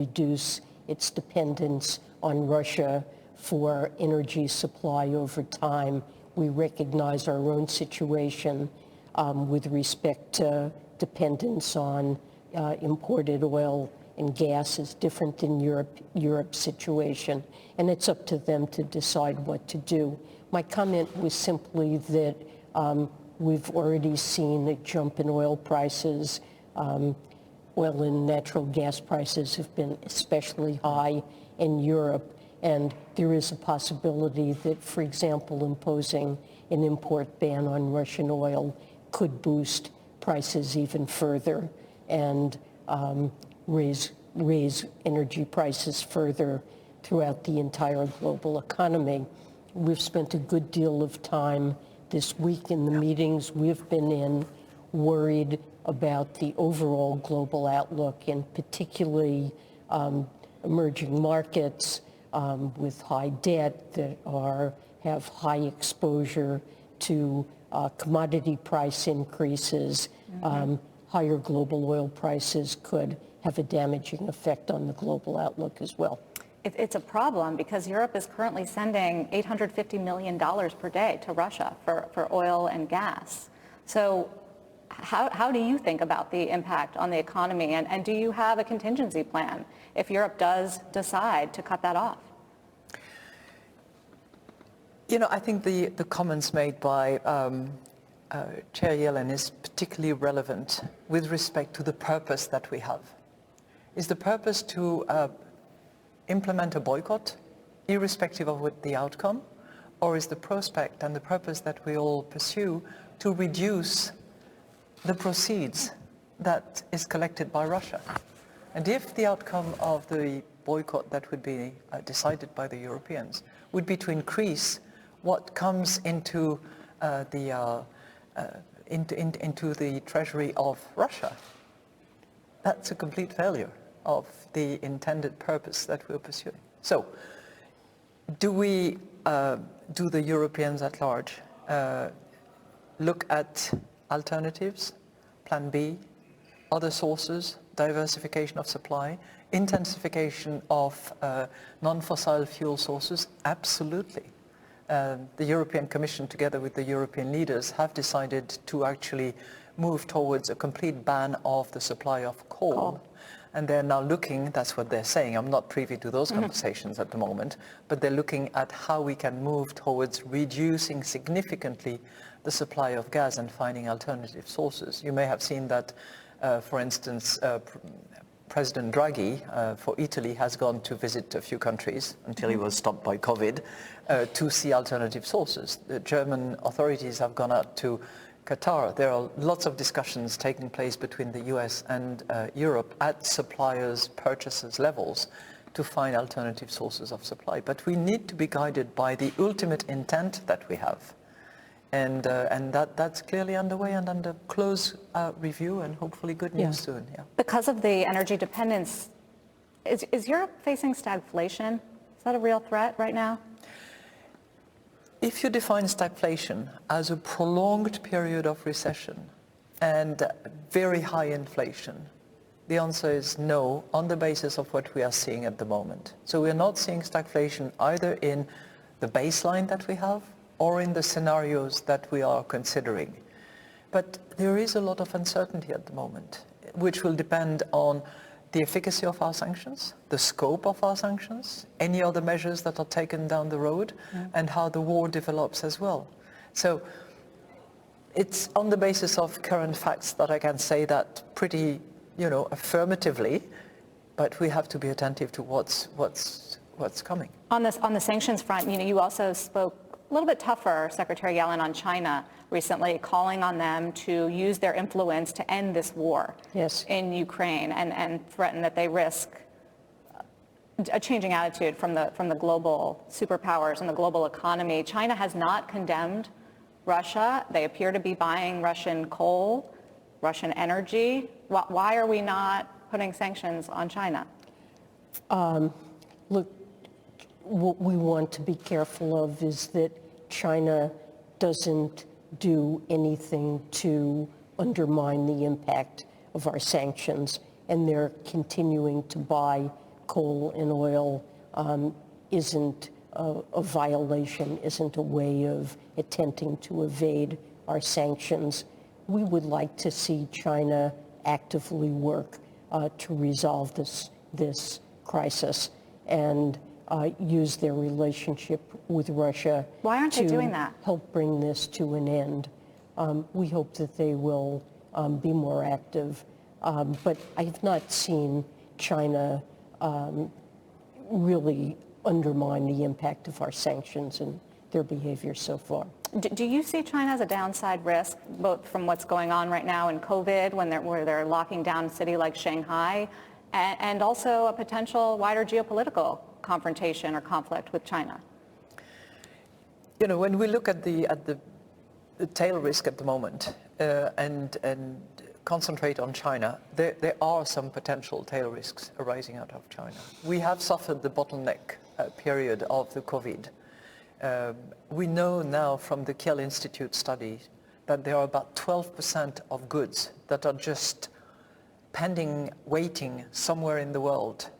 reduce its dependence on Russia for energy supply over time. We recognize our own situation with respect to dependence on imported oil and gas is different than Europe's situation, and it's up to them to decide what to do. My comment was simply that we've already seen a jump in oil prices. Oil and natural gas prices have been especially high in Europe, and there is a possibility that, for example, imposing an import ban on Russian oil could boost prices even further and raise energy prices further throughout the entire global economy. We've spent a good deal of time this week in the meetings we've been in worried about the overall global outlook, and particularly emerging markets with high debt that have high exposure to commodity price increases. Higher global oil prices could have a damaging effect on the global outlook as well. It's a problem because Europe is currently sending $850 million per day to Russia for oil and gas. So how do you think about the impact on the economy, and do you have a contingency plan if Europe does decide to cut that off? You know, I think the comments made by Chair Yellen is particularly relevant with respect to the purpose that we have. Is the purpose to implement a boycott, irrespective of what the outcome, or is the prospect and the purpose that we all pursue to reduce the proceeds that is collected by Russia? And if the outcome of the boycott that would be decided by the Europeans would be to increase what comes into the treasury of Russia, that's a complete failure of the intended purpose that we're pursuing. So, do the Europeans at large look at alternatives, plan B, other sources, diversification of supply, intensification of non-fossil fuel sources? Absolutely. The European Commission, together with the European leaders, have decided to actually move towards a complete ban of the supply of coal. And they're now looking, that's what they're saying, I'm not privy to those conversations at the moment, but they're looking at how we can move towards reducing significantly the supply of gas and finding alternative sources. You may have seen that, for instance, President Draghi for Italy has gone to visit a few countries until he was stopped by COVID to see alternative sources. The German authorities have gone out to Qatar. There are lots of discussions taking place between the US and Europe at suppliers, purchasers levels to find alternative sources of supply. But we need to be guided by the ultimate intent that we have. And that's clearly underway and under close review, and hopefully good news soon. Yeah. Because of the energy dependence, is Europe facing stagflation? Is that a real threat right now? If you define stagflation as a prolonged period of recession and very high inflation, the answer is no, on the basis of what we are seeing at the moment. So we're not seeing stagflation either in the baseline that we have or in the scenarios that we are considering. But there is a lot of uncertainty at the moment, which will depend on the efficacy of our sanctions, the scope of our sanctions, any other measures that are taken down the road, and how the war develops as well. So it's on the basis of current facts that I can say that pretty, affirmatively, but we have to be attentive to what's coming. On the sanctions front, you also spoke a little bit tougher, Secretary Yellen, on China recently, calling on them to use their influence to end this war in Ukraine and threaten that they risk a changing attitude from the global superpowers and the global economy. China has not condemned Russia. They appear to be buying Russian coal, Russian energy. Why are we not putting sanctions on China? Look, what we want to be careful of is that China doesn't do anything to undermine the impact of our sanctions, and they're continuing to buy coal and oil isn't a violation, isn't a way of attempting to evade our sanctions. We would like to see China actively work to resolve this crisis and use their relationship with Russia. Why aren't they doing that? Help bring this to an end. We hope that they will be more active, but I have not seen China really undermine the impact of our sanctions and their behavior so far. Do you see China as a downside risk, both from what's going on right now in COVID, where they're locking down a city like Shanghai, and also a potential wider geopolitical confrontation or conflict with China? You know, when we look at the tail risk at the moment and concentrate on China, there are some potential tail risks arising out of China. We have suffered the bottleneck period of the COVID. We know now from the Kiel Institute study that there are about 12% of goods that are just pending, waiting somewhere in the world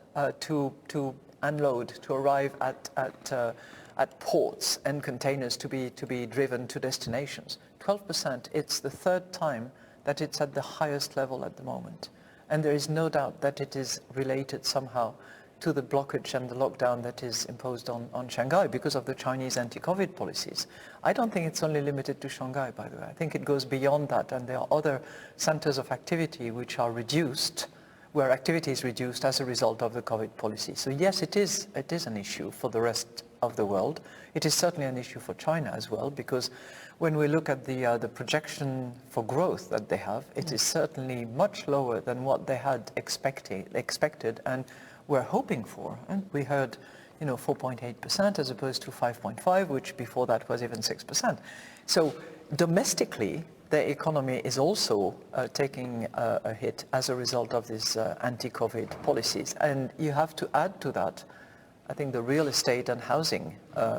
to unload, to arrive at ports and containers to be driven to destinations. 12%, it's the third time that it's at the highest level at the moment. And there is no doubt that it is related somehow to the blockage and the lockdown that is imposed on Shanghai because of the Chinese anti-COVID policies. I don't think it's only limited to Shanghai, by the way. I think it goes beyond that, and there are other centers of activity which are reduced, where activity is reduced as a result of the COVID policy. So yes, it is an issue for the rest of the world. It is certainly an issue for China as well, because when we look at the projection for growth that they have, it is certainly much lower than what they had expected and were hoping for. And we heard, 4.8% as opposed to 5.5%, which before that was even 6%. So domestically, the economy is also taking a hit as a result of these anti-COVID policies. And you have to add to that, I think, the real estate and housing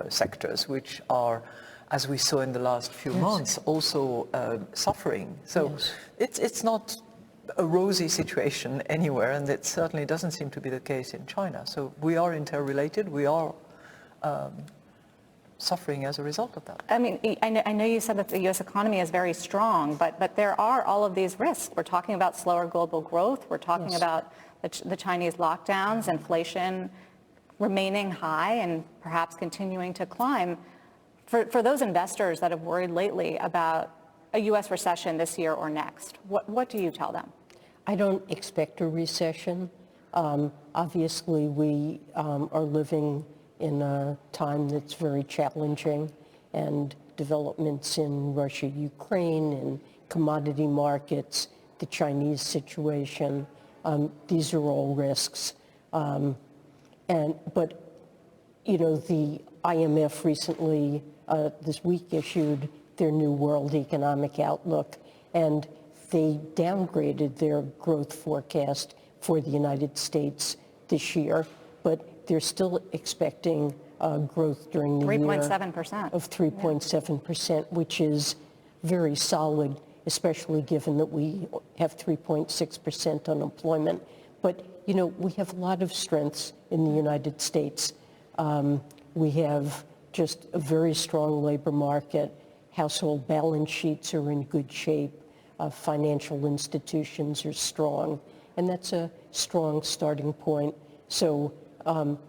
sectors, which are, as we saw in the last few months, also suffering. So it's not a rosy situation anywhere, and it certainly doesn't seem to be the case in China. So we are interrelated. We are suffering as a result of that. I mean, I know you said that the U.S. economy is very strong, but there are all of these risks. We're talking about slower global growth. We're talking about the Chinese lockdowns, inflation remaining high and perhaps continuing to climb. For those investors that have worried lately about a U.S. recession this year or next, what do you tell them? I don't expect a recession. Obviously, we are living in a time that's very challenging, and developments in Russia, Ukraine, and commodity markets, the Chinese situation, these are all risks. But the IMF recently, this week, issued their new World Economic Outlook, and they downgraded their growth forecast for the United States this year, but they're still expecting growth during the year 3.7%. of 3.7%, which is very solid, especially given that we have 3.6% unemployment. But, we have a lot of strengths in the United States. We have just a very strong labor market. Household balance sheets are in good shape. Financial institutions are strong, and that's a strong starting point. So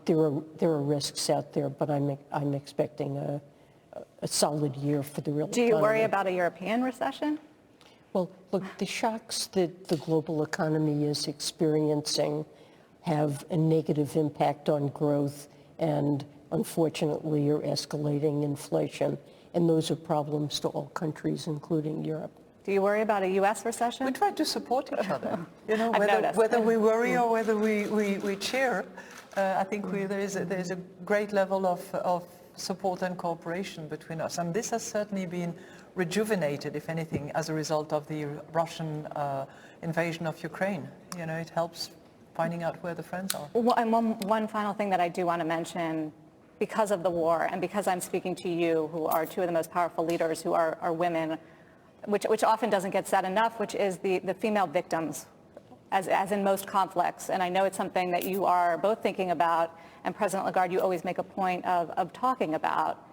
there are risks out there, but I'm expecting a solid year for the real economy. Do you worry about a European recession? Well, look, the shocks that the global economy is experiencing have a negative impact on growth and, unfortunately, are escalating inflation. And those are problems to all countries, including Europe. Do you worry about a U.S. recession? We try to support each other. Whether we worry or whether we cheer, I think there is a great level of support and cooperation between us. And this has certainly been rejuvenated, if anything, as a result of the Russian invasion of Ukraine. It helps finding out where the friends are. Well, and one final thing that I do want to mention, because of the war and because I'm speaking to you, who are two of the most powerful leaders who are women, which often doesn't get said enough, which is the female victims as in most conflicts. And I know it's something that you are both thinking about, and President Lagarde, you always make a point of talking about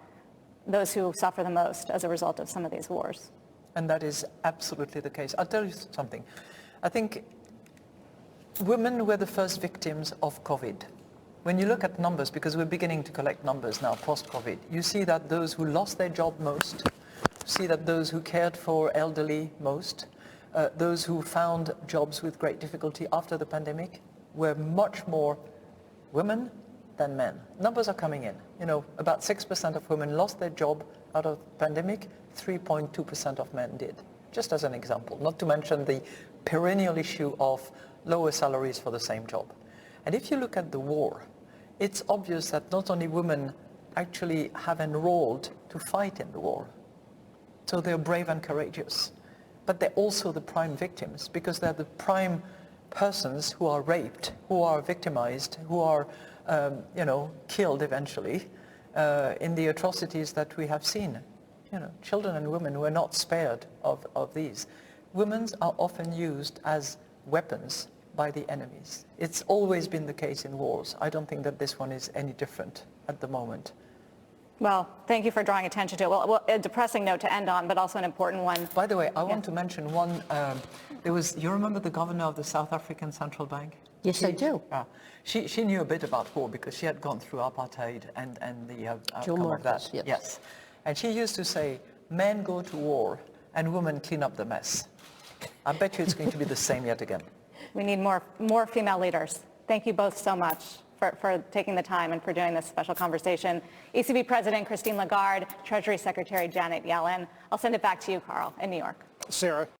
those who suffer the most as a result of some of these wars. And that is absolutely the case. I'll tell you something. I think women were the first victims of COVID. When you look at numbers, because we're beginning to collect numbers now post-COVID, you see that those who lost their job most, see that those who cared for elderly most, those who found jobs with great difficulty after the pandemic were much more women than men. Numbers are coming in. You know, about 6% of women lost their job out of the pandemic, 3.2% of men did. Just as an example, not to mention the perennial issue of lower salaries for the same job. And if you look at the war, it's obvious that not only women actually have enrolled to fight in the war, so they're brave and courageous, but they're also the prime victims because they're the prime persons who are raped, who are victimized, who are killed eventually in the atrocities that we have seen. You know, children and women were not spared of these. Women are often used as weapons by the enemies. It's always been the case in wars. I don't think that this one is any different at the moment. Well, thank you for drawing attention to it. Well, a depressing note to end on, but also an important one. By the way, I want to mention one. You remember the governor of the South African Central Bank? Yes, I do. She knew a bit about war because she had gone through apartheid and the outcome of that. Yes. And she used to say, men go to war and women clean up the mess. I bet you it's going to be the same yet again. We need more female leaders. Thank you both so much for taking the time and for doing this special conversation. ECB President Christine Lagarde, Treasury Secretary Janet Yellen. I'll send it back to you, Carl, in New York. Sarah.